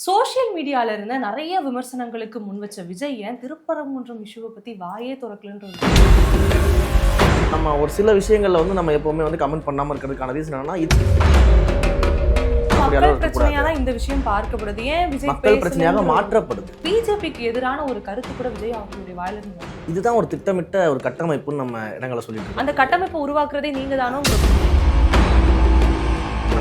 Social மீடியால இருந்த நிறைய விமர்சனங்களுக்கு முன் வச்ச விஜய் ஏன் திருப்பரங்குன்றம் இஷ்யூவை பத்தி வாயே திறக்கலன்ற நம்ம ஒரு சில விஷயங்கள்ல வந்து நம்ம எப்பவுமே வந்து கமெண்ட் பண்ணாம இருக்கிறதுக்கான ரீசன் என்னன்னா மக்கள் பிரச்சனையா தான் இந்த விஷயம் பார்க்கப்படுது. ஏன் விஜய் மக்கள் பிரச்சனையாக மாற்றப்படுது. பிஜேபிக்கு எதிரான ஒரு கருத்து கூட விஜய் அவர்களுடைய வாயிலிருந்து இதுதான் ஒரு திட்டமிட்ட ஒரு கட்டமைப்புன்னு நம்ம இடங்களை சொல்லிட்டு அந்த கட்டமைப்பை உருவாக்குறதே நீங்க தானோ.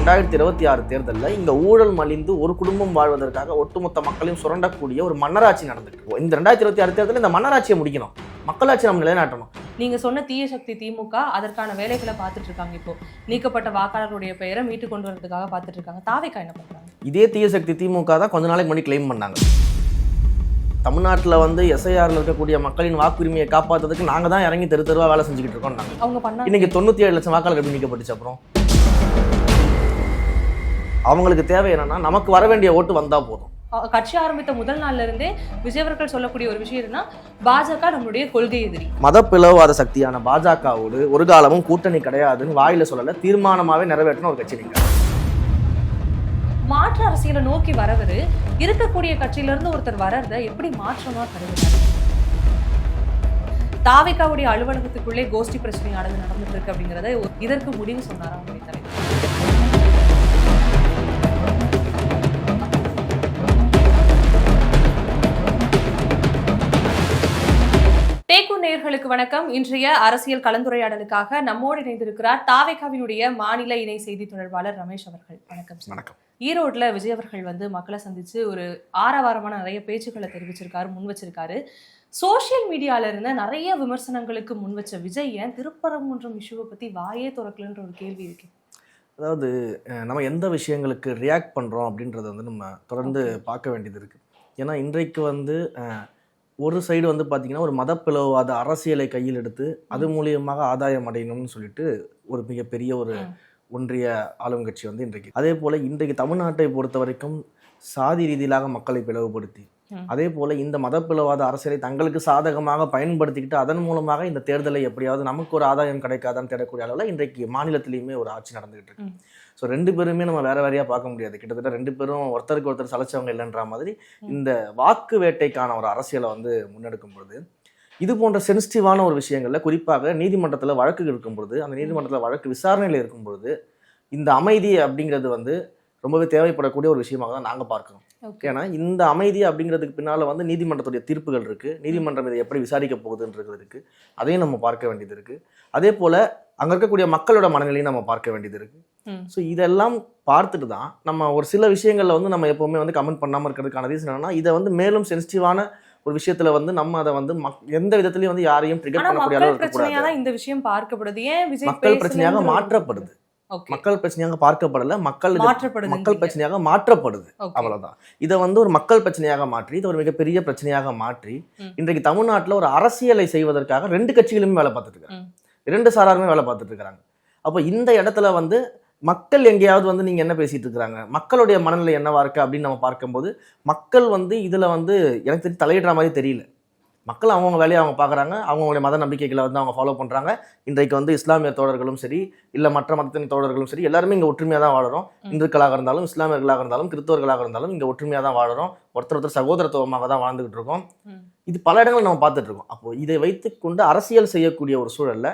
2026 தேர்தலில் இங்க ஊழல் மலிந்து ஒரு குடும்பம் வாழ்வதற்காக ஒட்டுமொத்த மக்களையும் சுரண்டக்கூடிய ஒரு மன்னராட்சி நடந்துட்டு இந்த 2026 தேர்தலில் இந்த மன்னராட்சியை முடிக்கணும், மக்களாட்சி நம்ம நிலைநாட்டணும். நீங்க சொன்ன தீய சக்தி திமுக அதற்கான வேலைகளை பார்த்துட்டு இருக்காங்க. இப்போ நீக்கப்பட்ட வாக்காளருடைய பெயரை மீட்டு கொண்டு வரதுக்காக பார்த்துட்டு இருக்காங்க. தாவேக்கா என்ன பண்றாங்க? இதே தீய சக்தி திமுக தான் கொஞ்ச நாளைக்கு முன்னாடி கிளைம் பண்ணாங்க. தமிழ்நாட்டில் வந்து எஸ்ஐஆர்ல இருக்கக்கூடிய மக்களின் வாக்குரிமையை காப்பாற்றுறதுக்கு நாங்கள் தான் இறங்கி தெரு தெருவா வேலை செஞ்சுக்கிட்டு இருக்கோம். அவங்க பண்ண இன்னைக்கு 97 லட்சம் வாக்காளர் எப்படி நீக்கப்பட்டுச்சு? அப்புறம் அவங்களுக்கு தேவை என்னன்னா நமக்கு வர வேண்டிய ஓட்டு வந்தா போதும். கட்சி ஆரம்பித்த முதல் நாள்ல இருந்தே விஜய் அவர்கள் சொல்லக்கூடிய ஒரு விஷயம் என்னன்னா, பாஜக நம்மளுடைய கொள்கை எதிரி. மத பிளவாத சக்தியான பாஜகவோடு ஒரு காலமும் கூட்டணி கிடையாதுன்னு வாயில சொல்லல, தீர்மானமாவே நிறைவேற்றின ஒரு கட்சி. நீங்க மாற்று அரசியலை நோக்கி வரவரு இருக்கக்கூடிய கட்சியில இருந்து ஒருத்தர் வர்றத எப்படி மாற்றமா கருதுறாரு? தாவேக்காவுடைய அலுவலகத்துக்குள்ளே கோஷ்டி பிரச்சனை நடந்துட்டு இருக்கு அப்படிங்கறத இதற்கு முடிவு சொன்னாரா அவங்களுடைய தலைவர்? நேயர்களுக்கு வணக்கம். இன்றைய அரசியல் கலந்துரையாடலுக்காக நம்மோடு இணைந்திருக்கிறார் தாவேக்காவினுடைய மாநில இணை செய்தி தொடர்பாளர் ரமேஷ் அவர்கள். வணக்கம். வணக்கம். ஈரோட்ல விஜய் அவர்கள் வந்து மக்களை சந்திச்சு ஒரு ஆரவாரமான நிறைய பேச்சுக்களை தெரிவிச்சிருக்காரு, முன் வச்சிருக்காரு. சோசியல் மீடியால இருந்த நிறைய விமர்சனங்களுக்கு முன் வச்ச விஜய் ஏன் திருப்பரங்குன்றம் இஷ்யூவை பத்தி வாயே திறக்கலன்ற ஒரு கேள்வி இருக்கு. அதாவது நம்ம எந்த விஷயங்களுக்கு ரியாக்ட் பண்றோம் அப்படின்றத வந்து நம்ம தொடர்ந்து பார்க்க வேண்டியது இருக்கு. ஏன்னா இன்றைக்கு வந்து ஒரு சைடு வந்து பார்த்தீங்கன்னா ஒரு மதப்பிளவாத அரசியலை கையில் எடுத்து அது மூலியமாக ஆதாயம் அடையணும்னு சொல்லிட்டு ஒரு மிகப்பெரிய ஒரு ஒன்றிய ஆளுங்கட்சி வந்து இன்றைக்கு, அதே போல் இன்றைக்கு தமிழ்நாட்டை பொறுத்த வரைக்கும் சாதி ரீதியிலாக மக்களை பிளவுபடுத்தி அதே போல் இந்த மதப்பிளவாத அரசியலை தங்களுக்கு சாதகமாக பயன்படுத்திக்கிட்டு அதன் மூலமாக இந்த தேர்தலை எப்படியாவது நமக்கு ஒரு ஆதாயம் கிடைக்காதான்னு தேடக்கூடிய அளவில் இன்றைக்கு மாநிலத்திலையுமே ஒரு ஆட்சி நடந்துகிட்டு இருக்கு. ஸோ ரெண்டு பேருமே நம்ம வேற வேறையாக பார்க்க முடியாது. கிட்டத்தட்ட ரெண்டு பேரும் ஒருத்தருக்கு ஒருத்தர் சலைச்சவங்க இல்லைன்ற மாதிரி இந்த வாக்கு வேட்டைக்கான ஒரு அரசியலை வந்து முன்னெடுக்கும் பொழுது இது போன்ற சென்சிட்டிவான ஒரு விஷயங்கள்ல, குறிப்பாக நீதிமன்றத்தில் வழக்கு இருக்கும் பொழுது, அந்த நீதிமன்றத்தில் வழக்கு விசாரணையில் இருக்கும் பொழுது இந்த அமைதி அப்படிங்கிறது வந்து ரொம்பவே தேவைப்படக்கூடிய ஒரு விஷயமாக தான் நாங்கள் பார்க்கிறோம். ஏன்னா இந்த அமைதி அப்படிங்கிறதுக்கு பின்னால வந்து நீதிமன்றத்துடைய தீர்ப்புகள் இருக்கு, நீதிமன்றம் இதை எப்படி விசாரிக்க போகுதுன்றது இருக்கு, அதையும் நம்ம பார்க்க வேண்டியது இருக்கு. அதே போல அங்க இருக்கக்கூடிய மக்களோட மனநிலையும் நம்ம பார்க்க வேண்டியது இருக்கு. ஸோ இதெல்லாம் பார்த்துட்டு தான் நம்ம ஒரு சில விஷயங்கள்ல வந்து நம்ம எப்பவுமே வந்து கமெண்ட் பண்ணாம இருக்கிறதுக்கான ரீசன் என்னன்னா, இதை வந்து மேலும் சென்சிட்டிவான ஒரு விஷயத்துல வந்து நம்ம அதை வந்து எந்த விதத்திலயும் வந்து யாரையும் ட்ரிகர் பண்ணக்கூடிய அளவு இருக்கக்கூடாது. இந்த விஷயம் பார்க்கப்படுது. ஏன் விஜய் மக்கள் பிரச்சனையாக மாற்றப்படுது, மக்கள் பிரச்சனையாக பார்க்கப்படல, மக்கள் பிரச்சனையாக மாற்றப்படுது. அவ்வளவுதான். இதை வந்து ஒரு மக்கள் பிரச்சனையாக மாற்றி இதை ஒரு மிகப்பெரிய பிரச்சனையாக மாற்றி இன்றைக்கு தமிழ்நாட்டில் ஒரு அரசியலை செய்வதற்காக ரெண்டு கட்சிகளுமே வேலை பார்த்துட்டு இருக்காங்க, இரண்டு சாராருமே வேலை பார்த்துட்டு இருக்காங்க. அப்போ இந்த இடத்துல வந்து மக்கள் எங்கேயாவது வந்து நீங்க என்ன பேசிட்டு இருக்கிறாங்க, மக்களுடைய மனநிலை என்னவா இருக்கு அப்படின்னு நம்ம பார்க்கும்போது மக்கள் வந்து இதுல வந்து எனக்கு தெரிஞ்சு தலையிடுற மாதிரி தெரியல. மக்கள் அவங்கவுங்க வேலையை அவங்க பார்க்குறாங்க, அவங்களுடைய மத நம்பிக்கைகளை வந்து அவங்க ஃபாலோ பண்ணுறாங்க. இன்றைக்கு வந்து இஸ்லாமிய தோழர்களும் சரி, இல்லை மற்ற மதத்தின் தோழர்களும் சரி, எல்லாருமே இங்கே ஒற்றுமையாக தான் வாழறோம். இந்துக்களாக இருந்தாலும், இஸ்லாமியர்களாக இருந்தாலும், கிறிஸ்தவர்களாக இருந்தாலும் இங்கே ஒற்றுமையாக தான் வாழறோம். ஒருத்தர் சகோதரத்துவமாக தான் வாழ்ந்துகிட்டு இருக்கோம். இது பல இடங்கள் நம்ம பார்த்துட்டு இருக்கோம். அப்போ இதை வைத்துக்கொண்டு அரசியல் செய்யக்கூடிய ஒரு சூழல்ல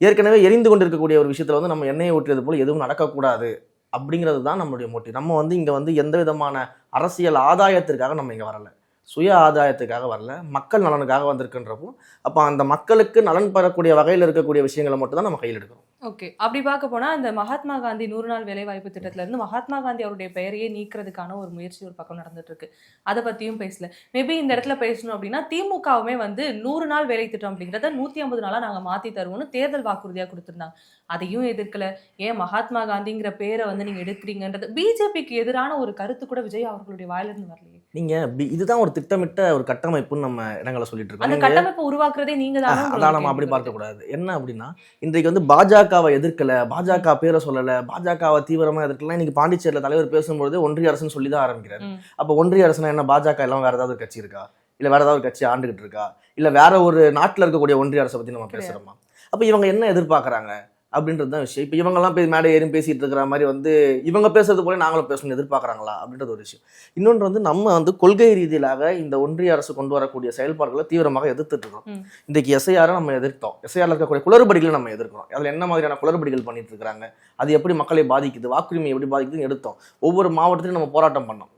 ஏற்கனவே எரிந்து கொண்டு இருக்கக்கூடிய ஒரு விஷயத்துல வந்து நம்ம எண்ணெயை ஊற்றியது போல எதுவும் நடக்கக்கூடாது அப்படிங்கிறது தான் நம்மளுடைய மோட்டிவ். நம்ம வந்து இங்கே வந்து எந்த விதமான அரசியல் ஆதாயத்திற்காக நம்ம இங்கே வரல, சுய ஆதாயத்துக்காக வரல, மக்கள் நலனுக்காக வந்திருக்குன்றப்போ அப்போ அந்த மக்களுக்கு நலன் பெறக்கூடிய வகையில் இருக்கக்கூடிய விஷயங்களை மட்டும் தான் நம்ம கையில் எடுக்கிறோம். ஓகே. அப்படி பார்க்க போனா இந்த மகாத்மா காந்தி 100 நாள் வேலைவாய்ப்பு திட்டத்துல இருந்து மகாத்மா காந்தி அவருடைய பெயரையே நீக்கிறதுக்கான ஒரு முயற்சி ஒரு பக்கம் நடந்துட்டு இருக்கு. அதை பத்தியும் பேசல. மேபி இந்த இடத்துல பேசணும் அப்படின்னா திமுகவுமே வந்து 100 நாள் வேலை திட்டம் அப்படிங்கிறத 150 நாளா நாங்க மாத்தி தருவோம்னு தேர்தல் வாக்குறுதியா கொடுத்திருந்தாங்க. அதையும் எதிர்க்கல. ஏன் மகாத்மா காந்திங்கிற பேரை வந்து நீங்க எடுக்கிறீங்கன்றது பிஜேபிக்கு எதிரான ஒரு கருத்து கூட விஜய் அவர்களுடைய வாயிலிருந்து வரலையே. நீங்க இதுதான் ஒரு திட்டமிட்ட ஒரு கட்டமைப்புன்னு நம்ம இடங்களை சொல்லிட்டு இருக்கோம். அந்த கட்டமைப்பு உருவாக்குறதே நீங்க தான். அதான் நம்ம அப்படி பார்க்க கூடாது. என்ன அப்படின்னா இன்றைக்கு வந்து பாஜகவை எதிர்க்கல, பாஜக பேரை சொல்லல, பாஜகவை தீவிரமா எதிர்க்கலாம். இன்னைக்கு பாண்டிச்சேரியில தலைவர் பேசும்போது ஒன்றிய அரசுன்னு சொல்லி தான் ஆரம்பிக்கிறாரு. அப்ப ஒன்றிய அரசுனா என்ன, பாஜக எல்லாம் வேற ஏதாவது கட்சி இருக்கா, இல்ல வேற ஏதாவது கட்சி ஆண்டுகிட்டு இருக்கா, இல்ல வேற ஒரு நாட்டுல இருக்கக்கூடிய ஒன்றிய அரசை பத்தி நம்ம பேசுறோமா? அப்ப இவங்க என்ன எதிர்பார்க்கறாங்க, அப்படின்றது தான் விஷயம். இப்போ இவங்கெல்லாம் மேடை ஏறி பேசிட்டு இருக்கிற மாதிரி வந்து இவங்க பேசுறது போல நாங்களும் பேசணும்னு எதிர்பார்க்குறாங்களா அப்படின்றது ஒரு விஷயம். இன்னொன்று வந்து நம்ம வந்து கொள்கை ரீதியிலாக இந்த ஒன்றிய அரசு கொண்டு வரக்கூடிய செயல்பாடுகளை தீவிரமாக எதிர்த்துட்டு இருக்கோம். இன்றைக்கு எஸ்ஐஆரை நம்ம எதிர்த்தோம், எஸ்ஐஆரில் இருக்கக்கூடிய குளறுபடிகளை நம்ம எதிர்க்கிறோம். அதில் என்ன மாதிரியான குளறுபடிகள் பண்ணிட்டு இருக்காங்க, அது எப்படி மக்களை பாதிக்குது, வாக்குரிமை எப்படி பாதிக்குதுன்னு எடுத்தோம். ஒவ்வொரு மாவட்டத்திலும் நம்ம போராட்டம் பண்ணோம்.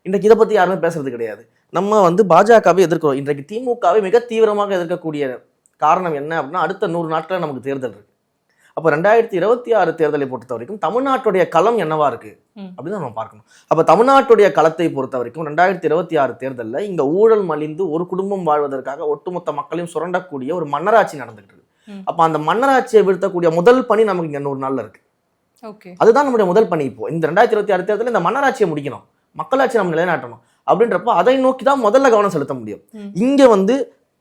இன்றைக்கு இதை பற்றி யாருமே பேசுறது கிடையாது. நம்ம வந்து பாஜகவை எதிர்க்கிறோம். இன்றைக்கு திமுகவை மிக தீவிரமாக எதிர்க்கக்கூடிய காரணம் என்ன அப்படின்னா, அடுத்த 100 நாட்களில் நமக்கு தேர்தல் இருக்கு. அப்போ 2026 தேர்தலை பொறுத்த வரைக்கும் தமிழ்நாட்டுடைய களம் என்னவா இருக்கு அப்படின்னு நம்ம பார்க்கணும். அப்போ தமிழ்நாட்டுடைய களத்தை பொறுத்த வரைக்கும் 2026 தேர்தலில் இங்க ஊழல் மலிந்து ஒரு குடும்பம் வாழ்வதற்காக ஒட்டுமொத்த மக்களையும் சுரண்டக்கூடிய ஒரு மன்னராட்சி நடந்துகிட்டு இருக்கு. அப்போ அந்த மன்னராட்சியை வீழ்த்தக்கூடிய முதல் பணி நமக்கு இங்க 100 நாள்ல இருக்கு. அதுதான் நம்முடைய முதல் பணி. இப்போ இந்த 2026 தேர்தலில் இந்த மன்னராட்சியை முடிக்கணும், மக்களாட்சி நம்ம நிலைநாட்டணும் அப்படின்றப்போ அதை நோக்கி தான் முதல்ல கவனம் செலுத்த முடியும். இங்க வந்து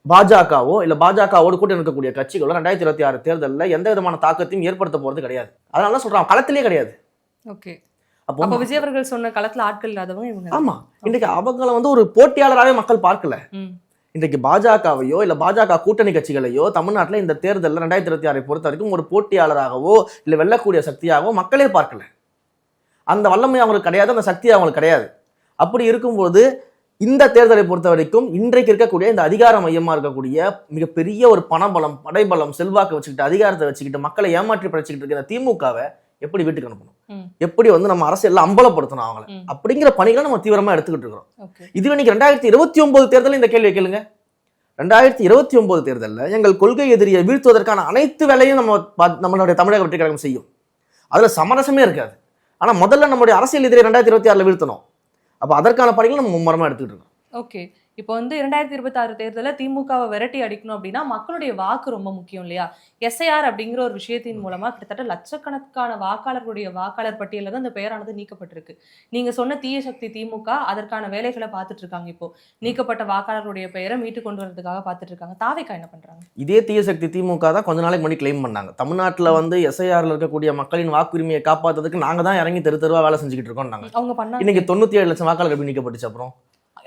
பாஜகவோ இல்ல பாஜகவோடு கூட இருக்கக்கூடிய கட்சிகளோ 2026 தேர்தலில் எந்த விதமான தாக்கத்தையும் ஏற்படுத்த போறது கிடையாது. அதனால சொல்றாங்க களத்திலே கிடையாது. அப்போ விஜய் அவர்கள் சொன்ன களத்துல ஆட்கள் இல்லாதவங்க இவங்க. ஆமா, இன்றைக்கு அவங்களை வந்து ஒரு போட்டியாளராகவே மக்கள் பார்க்கல. இன்றைக்கு பாஜகவையோ இல்ல பாஜக கூட்டணி கட்சிகளையோ தமிழ்நாட்டில் இந்த தேர்தலில் 2026 பொறுத்த வரைக்கும் ஒரு போட்டியாளராகவோ இல்ல வெல்லக்கூடிய சக்தியாகவோ மக்களே பார்க்கல. அந்த வல்லமை அவங்களுக்கு கிடையாது, அந்த சக்தி அவங்களுக்கு கிடையாது. அப்படி இருக்கும்போது இந்த தேர்தலை பொறுத்த வரைக்கும் இன்றைக்கு இருக்கக்கூடிய இந்த அதிகார மையமா இருக்கக்கூடிய மிகப்பெரிய ஒரு பணபலம், படைபலம், செல்வாக்கு வச்சுக்கிட்டு அதிகாரத்தை வச்சுக்கிட்டு மக்களை ஏமாற்றி படைச்சுக்கிட்டு இருக்க இந்த திமுகவை எப்படி வீட்டுக்கு அனுப்பணும், எப்படி வந்து நம்ம அரசியல் அம்பலப்படுத்தணும் அவங்களை, அப்படிங்கிற பணிகளை நம்ம தீவிரமா எடுத்துக்கிட்டு இருக்கிறோம். இது இன்னைக்கு 2029 தேர்தலில் இந்த கேள்வியை கேளுங்க. 2029 தேர்தலில் எங்கள் கொள்கை எதிரியை வீழ்த்துவதற்கான அனைத்து வேலையும் நம்மளுடைய தமிழக வெற்றி கழகம் செய்யும். அதுல சமரசமே இருக்காது. ஆனா முதல்ல நம்மளுடைய அரசியல் எதிரியை 2026 வீழ்த்தணும். அப்ப அதற்கான பணிகள் நம்ம மும்முரமா எடுத்துக்கிட்டு இருக்கோம். ஓகே, இப்போ வந்து 2026 தேர்தலில் திமுகவை விரட்டி அடிக்கணும் அப்படின்னா மக்களுடைய வாக்கு ரொம்ப முக்கியம் இல்லையா? எஸ்ஐஆர் அப்படிங்கிற ஒரு விஷயத்தின் மூலமா கிட்டத்தட்ட லட்சக்கணக்கான வாக்காளர்களுடைய வாக்காளர் பட்டியலில் தான் இந்த பெயரானது நீக்கப்பட்டிருக்கு. நீங்க சொன்ன தீய சக்தி திமுக அதற்கான வேலைகளை பார்த்துட்டு இருக்காங்க. இப்போ நீக்கப்பட்ட வாக்காளர்களுடைய பெயரை மீட்டு கொண்டு வரதுக்காக பார்த்துட்டு இருக்காங்க. தாவேகா என்ன பண்றாங்க? இதே தீய சக்தி திமுக தான் கொஞ்ச நாளைக்கு முன்னாடி கிளைம் பண்ணாங்க, தமிழ்நாட்டில் வந்து எஸ்ஐஆர்ல இருக்கக்கூடிய மக்களின் வாக்குரிமையை காப்பாற்றுறதுக்கு நாங்க தான் இறங்கி தெரு தெருவா வேலை செஞ்சுக்கிட்டு இருக்கோம். அவங்க பண்ணாங்க. இன்னைக்கு 97 லட்சம் வாக்காளர் எப்படி நீக்கப்பட்டுச்சு? அப்புறம்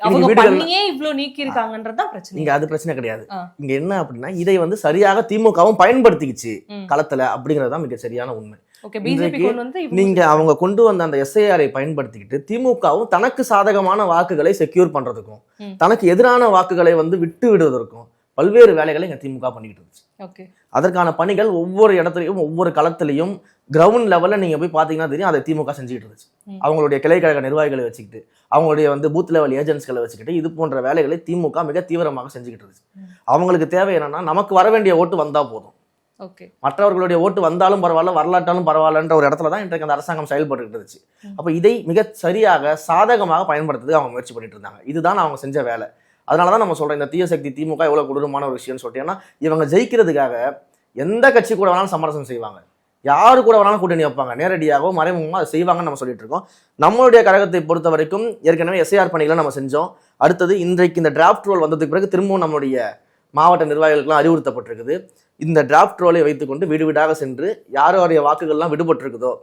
அவங்க பண்ணியே இவ்வளவு நீக்கி இருக்காங்கன்றதுதான் பிரச்சனை. இங்க அது பிரச்சனை கிடையாது. இங்க என்ன அப்படின்னா இதை வந்து சரியாக திமுகவும் பயன்படுத்திக்கிச்சு களத்துல அப்படிங்கறதுதான் மிக சரியான உண்மை. நீங்க அவங்க கொண்டு வந்த அந்த எஸ்ஐஆரை பயன்படுத்திக்கிட்டு திமுகவும் தனக்கு சாதகமான வாக்குகளை செக்யூர் பண்றதுக்கும் தனக்கு எதிரான வாக்குகளை வந்து விட்டு விடுவதற்கும் பல்வேறு வேலைகளை இங்க திமுக பண்ணிக்கிட்டு இருந்துச்சு. அதற்கான பணிகள் ஒவ்வொரு இடத்துலையும் ஒவ்வொரு களத்திலையும் கிரவுண்ட் லெவல்ல நீங்க போய் பாத்தீங்கன்னா தெரியும், அதை திமுக செஞ்சுக்கிட்டு இருந்துச்சு. அவங்களுடைய கிளைக்கழக நிர்வாகிகளை வச்சுக்கிட்டு அவங்களுடைய வந்து பூத் லெவல் ஏஜென்ட்ஸ்களை வச்சுக்கிட்டு இது போன்ற வேலைகளை திமுக மிக தீவிரமாக செஞ்சுக்கிட்டு இருந்துச்சு. அவங்களுக்கு தேவை என்னன்னா நமக்கு வர வேண்டிய ஓட்டு வந்தா போதும், மற்றவர்களுடைய ஓட்டு வந்தாலும் பரவாயில்ல வரலாற்றாலும் பரவாயில்லன்ற ஒரு இடத்துல தான் இன்றைக்கு அந்த அரசாங்கம் செயல்பட்டு இருந்துச்சு. அப்ப இதை மிக சரியாக சாதகமாக பயன்படுத்துறது அவங்க முயற்சி பண்ணிட்டு இருந்தாங்க. இதுதான் அவங்க செஞ்ச வேலை. அதனாலதான் நம்ம சொல்றோம் இந்த தீய சக்தி திமுக எவ்வளவு கொடூரமான ஒரு விஷயம்னு சொல்லிட்டு. ஏன்னா இவங்க ஜெயிக்கிறதுக்காக எந்த கட்சி கூட வேணாலும் சமரசம் செய்வாங்க, யாரு கூட வேணாலும் கூட்டணி வைப்பாங்க, நேரடியாகவோ மறைமுகமாக அதை செய்வாங்கன்னு நம்ம சொல்லிட்டு இருக்கோம். நம்மளுடைய கழகத்தை பொறுத்த வரைக்கும் ஏற்கனவே எஸ்ஐஆர் பணிகளை நம்ம செஞ்சோம். அடுத்தது இன்றைக்கு இந்த டிராஃப்ட் ரோல் வந்ததுக்கு பிறகு திரும்பவும் நம்மளுடைய மாவட்ட நிர்வாகிகளுக்கெல்லாம் அறிவுறுத்தப்பட்டிருக்குது. இந்த டிராஃப்ட் ரோலை வைத்துக்கொண்டு வீடு வீடாக சென்று யாருடைய வாக்குகள்லாம் விடுபட்டிருக்குதோ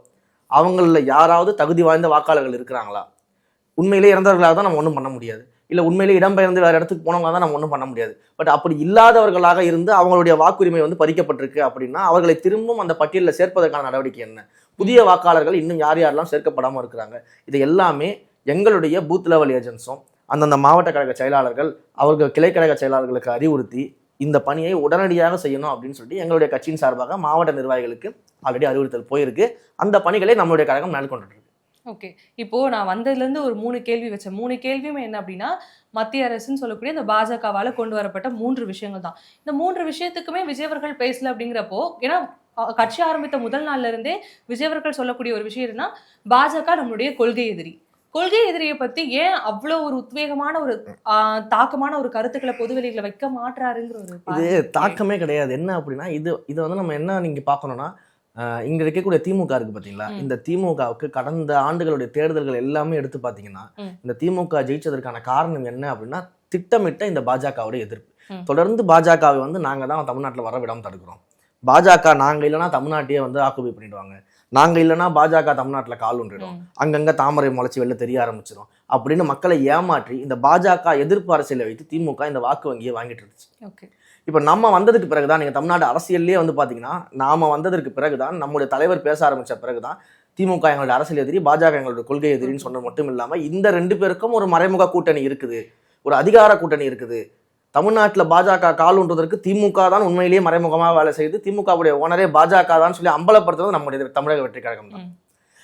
அவங்களில் யாராவது தகுதி வாய்ந்த வாக்காளர்கள் இருக்கிறாங்களா, உண்மையிலே இறந்தவர்களாக தான் நம்ம ஒன்றும் பண்ண முடியாது, இல்லை உண்மையிலே இடம்பெயர்ந்து வேறு இடத்துக்கு போனவங்க தான் நம்ம ஒன்றும் பண்ண முடியாது. பட் அப்படி இல்லாதவர்களாக இருந்து அவங்களுடைய வாக்குரிமை வந்து பறிக்கப்பட்டிருக்கு அப்படின்னா அவர்களை திரும்பவும் அந்த பட்டியலில் சேர்ப்பதற்கான நடவடிக்கை என்ன, புதிய வாக்காளர்கள் இன்னும் யார் யாரெல்லாம் சேர்க்கப்படாமல் இருக்கிறாங்க, இது எல்லாமே எங்களுடைய பூத் லெவல் ஏஜென்ட்ஸும் அந்தந்த மாவட்ட கழக செயலாளர்கள் அவர்கள் கிளைக்கழக செயலாளர்களுக்கு அறிவுறுத்தி இந்த பணியை உடனடியாக செய்யணும் அப்படின்னு சொல்லிட்டு எங்களுடைய கட்சியின் சார்பாக மாவட்ட நிர்வாகிகளுக்கு ஆல்ரெடி அறிவுறுத்தல் போயிருக்கு. அந்த பணிகளை நம்மளுடைய கழகம் மேற்கொண்டு. ஓகே, இப்போ நான் வந்ததுலேருந்து ஒரு 3 கேள்வி வச்சேன். 3 கேள்வியுமே என்ன அப்படின்னா மத்திய அரசுன்னு சொல்லக்கூடிய இந்த பாஜகவால் கொண்டு வரப்பட்ட 3 விஷயங்கள் தான். இந்த 3 விஷயத்துக்குமே விஜய் அவர்கள் பேசல அப்படிங்கிறப்போ, ஏன்னா கட்சி ஆரம்பித்த முதல் நாள்ல இருந்தே விஜய் அவர்கள் சொல்லக்கூடிய ஒரு விஷயம் என்ன, பாஜக நம்மளுடைய கொள்கை எதிரி. கொள்கை எதிரியை பத்தி ஏன் அவ்வளவு ஒரு உத்வேகமான ஒரு தாக்கமான ஒரு கருத்துக்களை பொதுவெளிகளை வைக்க மாட்டாருங்கிற ஒரு இது தாக்கமே கிடையாது. என்ன அப்படின்னா இது வந்து நம்ம என்ன நீங்க பார்க்கணும்னா இங்க இருக்கக்கூடிய திமுக இருக்கு பாத்தீங்களா, இந்த திமுகவுக்கு கடந்த ஆண்டுகளுடைய தேர்தல்கள் எல்லாமே எடுத்து பாத்தீங்கன்னா இந்த திமுக ஜெயிச்சதற்கான காரணம் என்ன அப்படின்னா திட்டமிட்ட இந்த பாஜகவுடைய எதிர்ப்பு. தொடர்ந்து பாஜகவை வந்து நாங்க தான் தமிழ்நாட்டில் வர விடாம தடுக்கிறோம், பாஜக நாங்க இல்லைன்னா தமிழ்நாட்டையே வந்து ஆக்குபை பண்ணிடுவாங்க, நாங்க இல்லைன்னா பாஜக தமிழ்நாட்டில் கால் ஒன்றிடும், அங்கங்க தாமரை முளைச்சி வெளில தெரிய ஆரம்பிச்சிடும் அப்படின்னு மக்களை ஏமாற்றி இந்த பாஜக எதிர்ப்பு அரசியலை வைத்து திமுக இந்த வாக்கு வங்கியை வாங்கிட்டு இருந்துச்சு. இப்போ நம்ம வந்ததுக்கு பிறகுதான் நீங்கள் தமிழ்நாடு அரசியல்லே வந்து பார்த்தீங்கன்னா நாம வந்ததற்கு பிறகுதான் நம்முடைய தலைவர் பேச ஆரம்பித்த பிறகுதான் திமுக எங்களுடைய அரசியல் எதிரி, பாஜக எங்களுடைய கொள்கை எதிரின்னு சொன்னது மட்டும் இல்லாமல் இந்த 2 பேருக்கும் ஒரு மறைமுக கூட்டணி இருக்குது, ஒரு அதிகார கூட்டணி இருக்குது. தமிழ்நாட்டில் பாஜக கால் ஊன்றுவதற்கு திமுக தான் உண்மையிலேயே மறைமுகமாக வேலை செய்து திமுகவுடைய ஓனரே பாஜக தான் சொல்லி அம்பலப்படுத்துறது நம்முடைய தமிழக வெற்றி கழகம் தான்.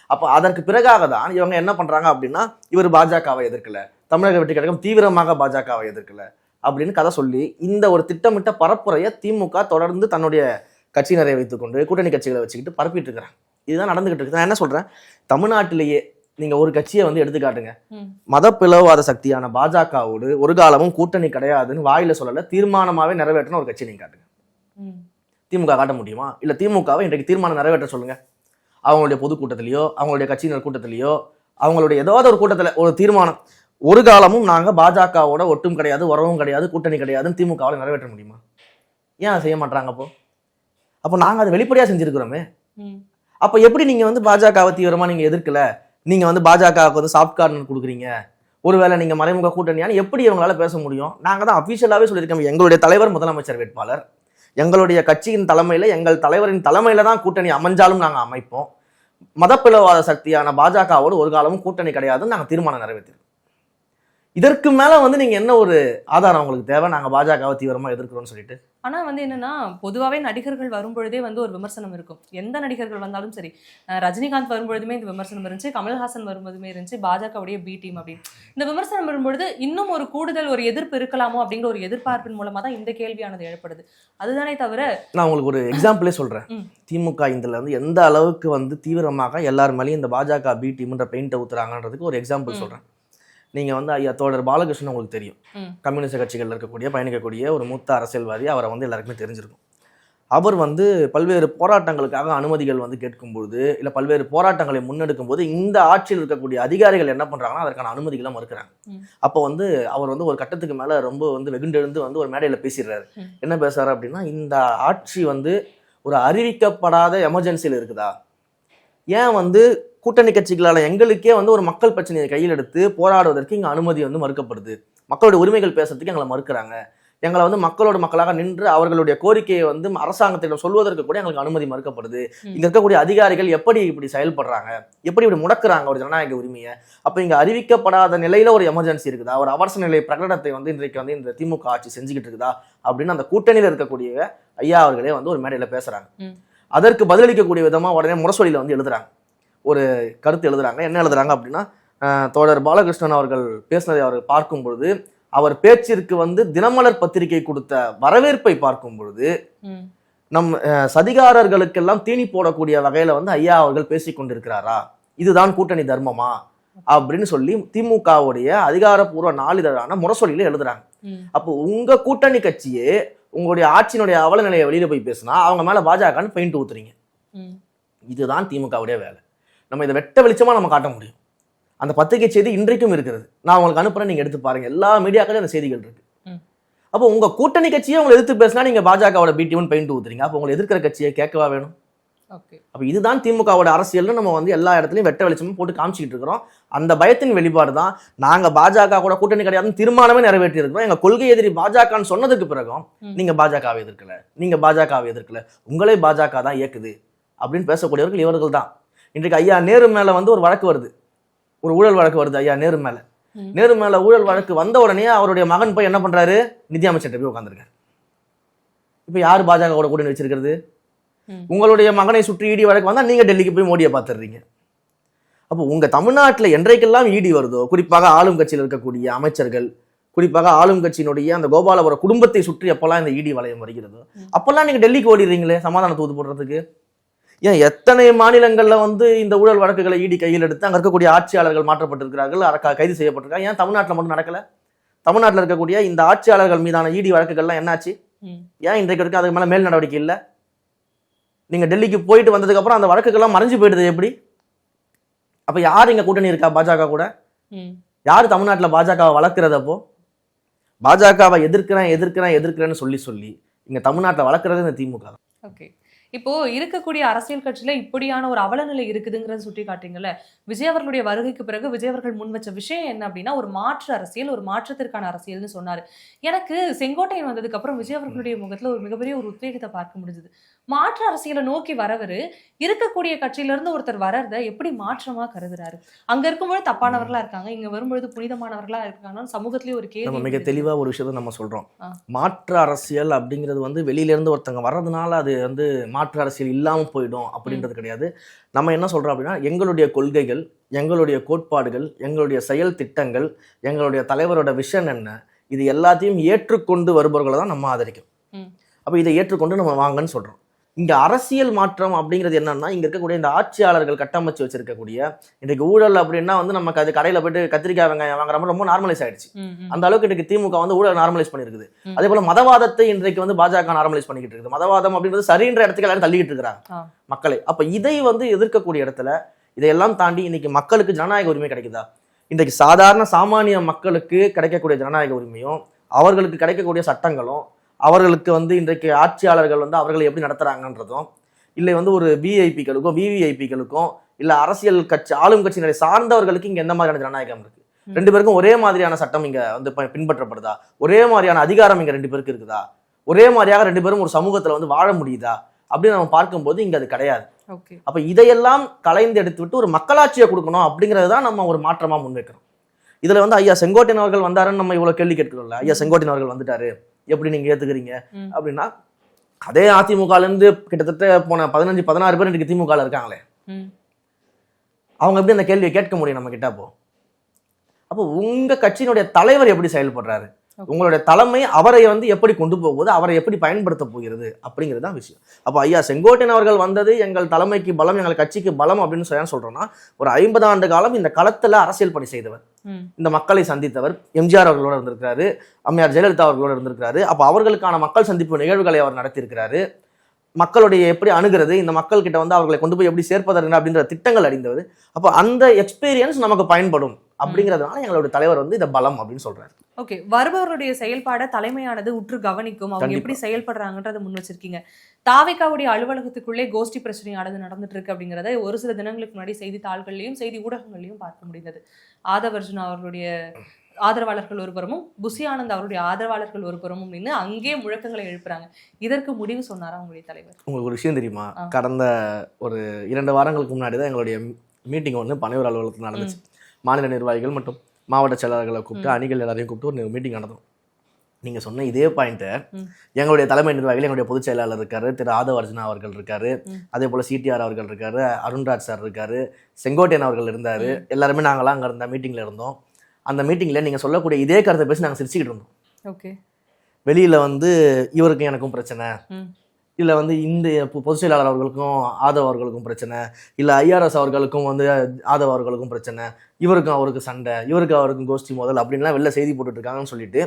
அப்போ அதற்கு பிறகாக தான் இவங்க என்ன பண்றாங்க அப்படின்னா, இவர் பாஜகவை எதிர்க்கல, தமிழக வெற்றி கழகம் தீவிரமாக பாஜகவை எதிர்க்கல அப்படின்னு கதை சொல்லி இந்த ஒரு திட்டமிட்ட பரப்புரையை திமுக தொடர்ந்து தன்னுடைய கட்சியினரை வைத்துக்கொண்டு கூட்டணி கட்சிகளை வச்சுக்கிட்டு பரப்பிட்டு இருக்கிறாங்க. இதுதான் நடந்துகிட்டு இருக்கு. நான் என்ன சொல்றேன், தமிழ்நாட்டிலேயே நீங்க ஒரு கட்சியை வந்து எடுத்துக்காட்டுங்க, மத பிளவாத சக்தியான பாஜகவோடு ஒரு காலமும் கூட்டணி கிடையாதுன்னு வாயில சொல்லல, தீர்மானமாவே நிறைவேற்றின ஒரு கட்சி நீங்க காட்டுங்க. திமுக காட்ட முடியுமா? இல்ல திமுகவை இன்றைக்கு தீர்மானம் நிறைவேற்ற சொல்லுங்க. அவங்களுடைய பொதுக்கூட்டத்திலேயோ அவங்களுடைய கட்சியினர் கூட்டத்திலேயோ அவங்களுடைய ஏதாவது ஒரு கூட்டத்துல ஒரு தீர்மானம், ஒரு காலமும் நாங்க பாஜகவோட ஒட்டும் கிடையாது, உறவும் கிடையாது, கூட்டணி கிடையாதுன்னு திமுகவால் நிறைவேற்ற முடியுமா? ஏன் அதை செய்ய மாட்டாங்க? அப்போ நாங்க அதை வெளிப்படையா செஞ்சிருக்கிறோமே. அப்ப எப்படி நீங்க வந்து பாஜகவை தீவிரமா நீங்க எதிர்க்கல, நீங்க வந்து பாஜகவுக்கு வந்து சாஃப்ட் கார்னர் கொடுக்குறீங்க, ஒருவேளை நீங்க மறைமுக கூட்டணியான்னு எப்படி இவங்களால பேச முடியும்? நாங்க தான் அபிஷியலாவே சொல்லியிருக்கோம், எங்களுடைய தலைவர் முதலமைச்சர் வேட்பாளர், எங்களுடைய கட்சியின் தலைமையில எங்கள் தலைவரின் தலைமையில தான் கூட்டணி அமைஞ்சாலும் நாங்க அமைப்போம், மதப்பிளவாத சக்தியான பாஜகவோடு ஒரு காலமும் கூட்டணி கிடையாதுன்னு நாங்க தீர்மானம் நிறைவேற்றிருக்கோம். இதற்கு மேல வந்து நீங்க என்ன ஒரு ஆதாரம் உங்களுக்கு தேவை நாங்க பாஜகவை தீவிரமா எதிர்க்கிறோம்னு சொல்லிட்டு? ஆனா வந்து என்னன்னா, பொதுவாவே நடிகர்கள் வரும்பொழுதே வந்து ஒரு விமர்சனம் இருக்கும். எந்த நடிகர்கள் வந்தாலும் சரி, ரஜினிகாந்த் வரும்பொழுதுமே இந்த விமர்சனம் இருந்துச்சு, கமல்ஹாசன் வரும்போதுமே இருந்துச்சு, பாஜகவுடைய பி டீம் அப்படின்னு. இந்த விமர்சனம் வரும்பொழுது இன்னும் ஒரு கூடுதல் ஒரு எதிர்ப்பு இருக்கலாமோ அப்படிங்கிற ஒரு எதிர்பார்ப்பின் மூலமா தான் இந்த கேள்வியானது எழுப்படுது. அதுதானே தவிர, நான் உங்களுக்கு ஒரு எக்ஸாம்பிளே சொல்றேன். திமுக இதுல வந்து எந்த அளவுக்கு வந்து தீவிரமாக எல்லார் மேலேயும் இந்த பாஜக பி டீம்ன்ற பெயிண்ட்டை ஊத்துறாங்கன்றதுக்கு ஒரு எக்ஸாம்பிள் சொல்றேன். நீங்க வந்து ஐயா தோழர் பாலகிருஷ்ணன் உங்களுக்கு தெரியும், கம்யூனிஸ்ட் கட்சிகள் இருக்கக்கூடிய பயணிக்கக்கூடிய ஒரு மூத்த அரசியல்வாதி, அவரை வந்து எல்லாருக்குமே தெரிஞ்சிருக்கும். அவர் வந்து பல்வேறு போராட்டங்களுக்காக அனுமதிகள் வந்து கேட்கும்போது, இல்லை பல்வேறு போராட்டங்களை முன்னெடுக்கும் போது இந்த ஆட்சியில் இருக்கக்கூடிய அதிகாரிகள் என்ன பண்றாங்கன்னா அதற்கான அனுமதிகளை மறுக்கிறாங்க. அப்போ வந்து அவர் வந்து ஒரு கட்டத்துக்கு மேல ரொம்ப வந்து வெகுண்டெழுந்து வந்து ஒரு மேடையில பேசிடுறாரு. என்ன பேசுறாரு அப்படின்னா, இந்த ஆட்சி வந்து ஒரு அறிவிக்கப்படாத எமர்ஜென்சியில் இருக்குதா, ஏன் வந்து கூட்டணி கட்சிகளால் எங்களுக்கே வந்து ஒரு மக்கள் பிரச்சனையை கையில் எடுத்து போராடுவதற்கு இங்கே அனுமதி வந்து மறுக்கப்படுது, மக்களுடைய உரிமைகள் பேசுறதுக்கு எங்களை மறுக்கிறாங்க, எங்களை வந்து மக்களோட மக்களாக நின்று அவர்களுடைய கோரிக்கையை வந்து அரசாங்கத்திடம் சொல்வதற்கு கூட எங்களுக்கு அனுமதி மறுக்கப்படுது, இங்க இருக்கக்கூடிய அதிகாரிகள் எப்படி இப்படி செயல்படுறாங்க, எப்படி இப்படி முடக்குறாங்க ஒரு ஜனநாயக உரிமையை, அப்போ இங்க அறிவிக்கப்படாத நிலையில ஒரு எமர்ஜென்சி இருக்குதா, ஒரு அவசர நிலை பிரகடனத்தை வந்து இன்றைக்கு வந்து இந்த திமுக ஆட்சி செஞ்சுக்கிட்டு இருக்குதா அப்படின்னு அந்த கூட்டணியில் இருக்கக்கூடிய ஐயா அவர்களே வந்து ஒரு மேடையில பேசுறாங்க. அதற்கு பதிலளிக்கக்கூடிய விதமா உடனே முரசொலியில வந்து எழுதுறாங்க, ஒரு கருத்து எழுதுறாங்க. என்ன எழுதுறாங்க அப்படின்னா, தோழர் பாலகிருஷ்ணன் அவர்கள் பேசினதை அவர்கள் பார்க்கும் பொழுது, அவர் பேச்சிற்கு வந்து தினமலர் பத்திரிகை கொடுத்த வரவேற்பை பார்க்கும் பொழுது, நம் சதிகாரர்களுக்கெல்லாம் தீனி போடக்கூடிய வகையில வந்து ஐயா அவர்கள் பேசிக் கொண்டிருக்கிறாரா, இதுதான் கூட்டணி தர்மமா அப்படின்னு சொல்லி திமுகவுடைய அதிகாரப்பூர்வ நாளிதழான முரசொலியில எழுதுறாங்க. அப்போ உங்க கூட்டணி கட்சியே உங்களுடைய ஆட்சியினுடைய அவல நிலையை வெளியில போய் பேசினா அவங்க மேல பாஜகன்னு பெயிண்ட் ஊத்துறீங்க. இதுதான் திமுகவுடைய வேலை. நம்ம இதை வெட்ட வெளிச்சமா நம்ம காட்ட முடியும். அந்த பத்திரிகை செய்தி இன்றைக்கும் இருக்கிறது, நான் உங்களுக்கு அனுப்புறேன், நீங்க எடுத்து பாருங்க, எல்லா மீடியாக்களும் அந்த செய்திகள் இருக்கு. அப்போ உங்க கூட்டணி கட்சியை உங்களை எதிர்த்து பேசினா நீங்க பாஜகவோட பிடிஎம் பெயிண்ட் ஊத்துறீங்க, அப்போ உங்களை எதிர்க்கிற கட்சியை கேட்கவா வேணும்? அப்ப இதுதான் திமுகவோட அரசியல். நம்ம வந்து எல்லா இடத்துலயும் வெட்ட வெளிச்சமும் போட்டு காமிச்சிட்டு இருக்கிறோம். அந்த பயத்தின் வெளிப்பாடு தான் நாங்க பாஜக கூட கூட்டணி கிடையாதுன்னு தீர்மானமே நிறைவேற்றி இருக்கிறோம். எங்க கொள்கை எதிரி பாஜகன்னு சொன்னதுக்கு பிறகும் நீங்க பாஜகவை எதிர்க்கல, நீங்க பாஜகவை எதிர்க்கல, உங்களே பாஜக தான் இயக்குது அப்படின்னு பேசக்கூடியவர்கள் இவர்கள் தான். இன்றைக்கு ஐயா நேரு மேல வந்து ஒரு வழக்கு வருது, ஒரு ஊழல் வழக்கு வருது ஐயா நேரு மேல. நேரு மேல ஊழல் வழக்கு வந்த உடனே அவருடைய மகன் போய் என்ன பண்றாரு, நிதியமைச்சர் போய் உட்காந்துருக்காரு. இப்ப யாரு பாஜக கூட்டணி வச்சிருக்கிறது? உங்களுடைய மகனை சுற்றி இடி வழக்கு வந்தா நீங்க டெல்லிக்கு போய் மோடியை பார்த்துடுறீங்க. அப்போ உங்க தமிழ்நாட்டில் என்றைக்கெல்லாம் இடி வருதோ, குறிப்பாக ஆளும் கட்சியில் இருக்கக்கூடிய அமைச்சர்கள், குறிப்பாக ஆளும் கட்சியினுடைய அந்த கோபாலபுர குடும்பத்தை சுற்றி எப்பெல்லாம் இந்த இடி வளையம் வருகிறதோ அப்பெல்லாம் நீங்க டெல்லிக்கு ஓடிடுறீங்களே சமாதான தூது போடுறதுக்கு. ஏன் எத்தனை மாநிலங்கள்ல வந்து இந்த ஊழல் வழக்குகளை இடி கையில் எடுத்து அங்க இருக்கக்கூடிய ஆட்சியாளர்கள் மாற்றப்பட்டிருக்கிறார்கள், கைது செய்யப்பட்டிருக்காங்க. ஏன் தமிழ்நாட்டில் மட்டும் நடக்கல? தமிழ்நாட்டில் இருக்கக்கூடிய இந்த ஆட்சியாளர்கள் மீதான இடி வழக்குகள்லாம் என்னாச்சு? ஏன் இன்றைக்கு வரைக்கும் அதுக்கு மேல மேல் நடவடிக்கை இல்லை? நீங்க டெல்லிக்கு போயிட்டு வந்ததுக்கு அப்புறம் அந்த வழக்குகள்லாம் மறைஞ்சு போயிடுது எப்படி? அப்ப யார் இங்க கூட்டணி இருக்கா பாஜக கூட? யாரு தமிழ்நாட்டில் பாஜகவை வளர்க்கறது? அப்போ பாஜகவை எதிர்க்கிறேன்னு சொல்லி இங்க தமிழ்நாட்டில் வளர்க்கறது இந்த திமுக. ஓகே, இப்போ இருக்கக்கூடிய அரசியல் கட்சியில இப்படியான ஒரு அவலநிலை இருக்குதுங்கிறத சுட்டி காட்டுறீங்கல்ல. விஜய் அவர்களுடைய வருகைக்கு பிறகு விஜய் அவர்கள் முன் வச்ச விஷயம் என்ன அப்படின்னா, ஒரு மாற்று அரசியல், ஒரு மாற்றத்திற்கான அரசியல்னு சொன்னாரு. எனக்கு செங்கோட்டையன் வந்ததுக்கு அப்புறம் விஜய் அவர்களுடைய முகத்துல ஒரு மிகப்பெரிய ஒரு உத்வேகத்தை பார்க்க முடிஞ்சது. மாற்று அரசியலை நோக்கி வரவரு இருக்கக்கூடிய கட்சியில இருந்து ஒருத்தர் வரத எப்படி மாற்றமா கருதுறாரு? அங்க இருக்கும்போது தப்பானவர்களா இருக்காங்க, இங்க வரும்பொழுது புனிதமானவர்களா இருக்காங்கன்னு சமூகத்திலேயே ஒரு நம்ம கேள்வி மிக எழுது. தெளிவா ஒரு விஷயத்தை நம்ம சொல்றோம். ஆ. மாற்று அரசியல் அப்படிங்கிறது வந்து வெளியில இருந்து ஒருத்தங்க வர்றதுனால அது வந்து மாற்று அரசியல் இல்லாம போயிடும் அப்படின்றது கிடையாது. நம்ம என்ன சொல்றோம் அப்படின்னா, எங்களுடைய கொள்கைகள், எங்களுடைய கோட்பாடுகள், எங்களுடைய செயல் திட்டங்கள், எங்களுடைய தலைவரோட விஷன் என்ன, இது எல்லாத்தையும் ஏற்றுக்கொண்டு வருபவர்களை தான் நம்ம ஆதரிக்கும். ம். அப்ப இதை ஏற்றுக்கொண்டு நம்ம வாங்கன்னு சொல்றோம். இங்க அரசியல் மாற்றம் அப்படிங்கிறது என்னன்னா, இங்க இருக்கக்கூடிய இந்த ஆட்சியாளர்கள் கட்டமைச்சு வச்சிருக்கக்கூடிய இன்றைக்கு ஊழல் அப்படின்னா வந்து நமக்கு அது கடையில போயிட்டு கத்திரிக்காய் வெங்காயம் வாங்குற மாதிரி ரொம்ப நார்மலைஸ் ஆயிடுச்சு. ம், ம். அந்த அளவுக்கு இன்றைக்கு திமுக வந்து ஊழல் நார்மலைஸ் பண்ணிருக்குது. ம். அதே போல மதவாதத்தை இன்றைக்கு வந்து பாஜக நார்மலைஸ் பண்ணிக்கிட்டு இருக்குது. மதவாதம் அப்படின்றது சரின்ற இடத்துக்கு எல்லாரும் தள்ளிக்கிட்டு இருக்கிறாங்க ஆ. மக்களை. அப்ப இதை வந்து எதிர்க்கக்கூடிய இடத்துல இதையெல்லாம் தாண்டி இன்னைக்கு மக்களுக்கு ஜனநாயக உரிமை கிடைக்குதா? இன்றைக்கு சாதாரண சாமானிய மக்களுக்கு கிடைக்கக்கூடிய ஜனநாயக உரிமையும், அவர்களுக்கு கிடைக்கக்கூடிய சட்டங்களும், அவர்களுக்கு வந்து இன்றைக்கு ஆட்சியாளர்கள் வந்து அவர்களை எப்படி நடத்துறாங்கன்றதும், இல்லை வந்து ஒரு விஐபிகளுக்கும் விவிஐபிகளுக்கும் இல்ல அரசியல் கட்சி ஆளும் கட்சியினரை சார்ந்தவர்களுக்கு இங்க எந்த மாதிரியான ஜனநாயகம் இருக்கு? ரெண்டு பேருக்கும் ஒரே மாதிரியான சட்டம் இங்க வந்து பின்பற்றப்படுதா? ஒரே மாதிரியான அதிகாரம் இங்க ரெண்டு பேருக்கு இருக்குதா? ஒரே மாதிரியாக ரெண்டு பேரும் ஒரு சமூகத்துல வந்து வாழ முடியுதா அப்படின்னு நம்ம பார்க்கும்போது இங்க அது கிடையாது. ஓகே. அப்ப இதையெல்லாம் கலைந்து எடுத்து விட்டு ஒரு மக்களாட்சியை கொடுக்கணும் அப்படிங்கிறது தான் நம்ம ஒரு மாற்றமா முன்வைக்கிறோம். இதுல வந்து ஐயா செங்கோட்டையன் அவர்கள் வந்தாருன்னு நம்ம இவ்வளவு கேள்வி கேட்கிறோம்ல. ஐயா செங்கோட்டையன் அவர்கள் வந்துட்டாரு, எப்படி நீங்க ஏத்துக்கிறீங்க ம். அப்படின்னா, அதே அதிமுகல இருந்து கிட்டத்தட்ட போன 15-16 பேர் இன்னைக்கு திமுக இருக்காங்களே, ம். அவங்க எப்படி அந்த கேள்வியை கேட்க முடியும் நம்ம கிட்ட? அப்போ உங்க கட்சியினுடைய தலைவர் எப்படி செயல்படுறாரு, உங்களுடைய தலைமை அவரை வந்து எப்படி கொண்டு போகுது, அவரை எப்படி பயன்படுத்த போகிறது அப்படிங்கிறது தான் விஷயம். அப்போ ஐயா செங்கோட்டையன் அவர்கள் வந்தது எங்கள் தலைமைக்கு பலம், எங்கள் கட்சிக்கு பலம் அப்படின்னு சொல்றோம்னா, ஒரு 50 ஆண்டு காலம் இந்த களத்துல அரசியல் பணி செய்தவர், இந்த மக்களை சந்தித்தவர், எம்ஜிஆர் அவர்களோட இருந்திருக்கிறாரு, அம்மையார் ஜெயலலிதா அவர்களோட இருந்திருக்கிறாரு. அப்போ அவர்களுக்கான மக்கள் சந்திப்பு நிகழ்வுகளை அவர் நடத்தியிருக்கிறாரு. மக்களுடைய எப்படி அணுகிறது, இந்த மக்கள் கிட்ட வந்து அவர்களை கொண்டு போய் எப்படி சேர்ப்பதற்கு அப்படின்ற திட்டங்கள் அறிந்தவர். அப்போ அந்த எக்ஸ்பீரியன்ஸ் நமக்கு பயன்படும் அப்படிங்கிறதுனால எங்களுடைய தலைவர் வந்து இதை பலம் அப்படின்னு சொல்றாரு. ஓகே. வருபவருடைய செயல்பாட தலைமையானது உற்று கவனிக்கும், அவங்க கண்டிப்பா. எப்படி செயல்படுறாங்கன்றத முன் வச்சிருக்கீங்க. தாவேக்காவுடைய அலுவலகத்துக்குள்ளே கோஷ்டி பிரச்சனையானது நடந்துட்டு இருக்கு அப்படிங்கறத ஒரு சில தினங்களுக்கு முன்னாடி செய்தித்தாள்கள்லயும் செய்தி ஊடகங்கள்லயும் பார்க்க முடிந்தது. ஆதவர்ஜுனா அவர்களுடைய ஆதரவாளர்கள் ஒரு புறமும், புசி ஆனந்த் அவருடைய ஆதரவாளர்கள் ஒரு புறமும் நின்று அங்கே முழக்கங்களை எழுப்புறாங்க. இதற்கு முடிவு சொன்னாரா உங்களுடைய தலைவர்? உங்களுக்கு ஒரு விஷயம் தெரியுமா? கடந்த ஒரு 2 வாரங்களுக்கு முன்னாடி தான் எங்களுடைய மீட்டிங் ஒன்று பனையூர் அலுவலகத்தில் நடந்துச்சு. மாநில நிர்வாகிகள் மற்றும் மாவட்ட செயலாளர்களை கூப்பிட்டு, அணிகள் எல்லாரையும் கூப்பிட்டு ஒரு மீட்டிங் நடந்தோம். நீங்க சொன்ன இதே பாயிண்ட்டை எங்களுடைய தலைமை நிர்வாகிகள், எங்களுடைய பொதுச் செயலாளர் இருக்காரு, திரு ஆதவர்ஜுனா அவர்கள் இருக்காரு, அதே போல சிடிஆர் அவர்கள் இருக்காரு, அருண்ராஜ் சார் இருக்காரு, செங்கோட்டையன் அவர்கள் இருந்தாரு, எல்லாருமே நாங்களாம் அங்க இருந்த மீட்டிங்ல இருந்தோம். அந்த மீட்டிங்ல நீங்க சொல்லக்கூடிய இதே கருத்தை பேசி நாங்க சிரிச்சுக்கிட்டு இருந்தோம். ஓகே. வெளியில வந்து இவருக்கும் எனக்கும் பிரச்சனை, இல்ல வந்து இந்த பொதுச் செயலாளர் அவர்களுக்கும் ஆதவ் அவர்களுக்கும் பிரச்சனை, இல்ல ஐஆர்எஸ் அவர்களுக்கும் வந்து ஆதவ் அவர்களுக்கும் பிரச்சனை, இவருக்கும் அவருக்கு சண்டை, இவருக்கு அவருக்கும் கோஷ்டி மோதல் அப்படின்லாம் வெளில செய்தி போட்டுட்டு இருக்காங்கன்னு சொல்லிட்டு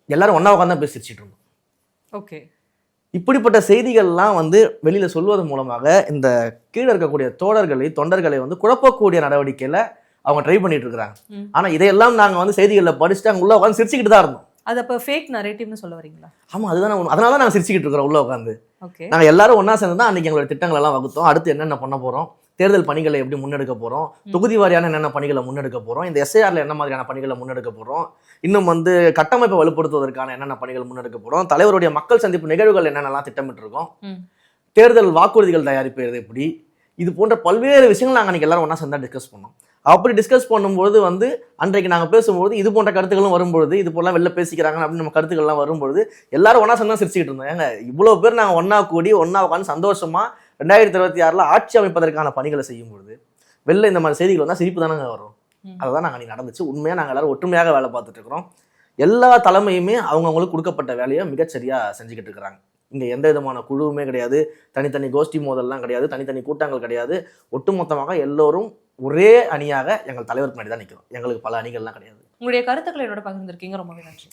எல்லாரும் ஒண்ணா உட்காந்து பேசி சிரிச்சிட்டு இருந்தோம். ஓகே. இப்படிப்பட்ட செய்திகள்லாம் வந்து வெளியில சொல்வதன் மூலமாக இந்த கீழே இருக்கக்கூடிய தோழர்களை, தொண்டர்களை வந்து குழப்பக்கூடிய நடவடிக்கையில அவங்க ட்ரை பண்ணிட்டு இருக்காங்க. ஆனா இதையெல்லாம் நாங்க வந்து செய்திகள்ல படிச்சுட்டு அங்க உள்ள உட்காந்து சிரிச்சுக்கிட்டு தான் இருந்தோம். அது அப்ப ஃபேக் நரேட்டிவ்னு சொல்ல வரீங்களா? ஆமா, அதுதான். அதனால தான் நாங்க சிரிச்சுக்கிட்டு இருக்கிறோம் உள்ள உட்காந்து. ஓகே. நாங்க எல்லாரும் ஒண்ணா சேர்ந்து தான் அன்னைக்கு எங்களோட திட்டங்கள் எல்லாம் வகுத்தோம். அடுத்து என்னென்ன பண்ண போறோம், தேர்தல் பணிகளை எப்படி முன்னெடுக்க போறோம், தொகுதி வாரியான என்னென்ன பணிகளை முன்னெடுக்க போறோம், இந்த எஸ்ஐஆர்ல என்ன மாதிரியான பணிகளை முன்னெடுக்க போறோம், இன்னும் வந்து கட்டமைப்பை வலுப்படுத்துவதற்கான என்னென்ன பணிகள் முன்னெடுக்க போறோம், தலைவருடைய மக்கள் சந்திப்பு நிகழ்வுகள் என்னென்னலாம் திட்டமிட்டு இருக்கோம், தேர்தல் வாக்குறுதிகள் தயாரிப்பது எப்படி, இது போன்ற பல்வேறு விஷயங்கள் நாங்கள் அன்றைக்கி எல்லாரும் ஒன்றா சேர்ந்தா டிஸ்கஸ் பண்ணோம். அப்படி டிஸ்கஸ் பண்ணும்போது வந்து அன்றைக்கு நாங்கள் பேசும்போது இது போன்ற கருத்துக்களும் வரும்பொழுது, இது போலாம் வெளில பேசிக்கிறாங்க அப்படின்னு நம்ம கருத்துக்கள்லாம் வரும்பொழுது எல்லாரும் ஒன்றா சேர்ந்து சிரிச்சுக்கிட்டு இருந்தோம். ஏங்க இவ்வளோ பேர் நாங்கள் ஒன்றா கூடி ஒன்றா உட்காந்து சந்தோஷமா 2026 ஆட்சி அமைப்பதற்கான பணிகளை செய்யும்பொழுது வெளில இந்த மாதிரி செய்திகள் வந்தால் சிரிப்பு தானங்க வரும். அதை தான் நாங்கள் அன்றைக்கி நடந்துச்சு. உண்மையாக நாங்கள் எல்லாரும் ஒற்றுமையாக வேலை பார்த்துட்டு இருக்கிறோம். எல்லா தலைமையுமே அவங்கவுங்களுக்கு கொடுக்கப்பட்ட வேலையை மிகச்சரியாக செஞ்சுக்கிட்டு இருக்கிறாங்க. இங்கே எந்த விதமான குழுவுமே கிடையாது, தனித்தனி கோஷ்டி மோதல்லாம் கிடையாது, தனித்தனி கூட்டங்கள் கிடையாது. ஒட்டுமொத்தமாக எல்லோரும் ஒரே அணியாக எங்கள் தலைவருக்கு முன்னாடி தான் நிற்கிறோம். எங்களுக்கு பல அணிகள்லாம் கிடையாது. உங்களுடைய கருத்துக்களை என்னோட பகிர்ந்திருக்கீங்க. ரொம்பவே நன்றி.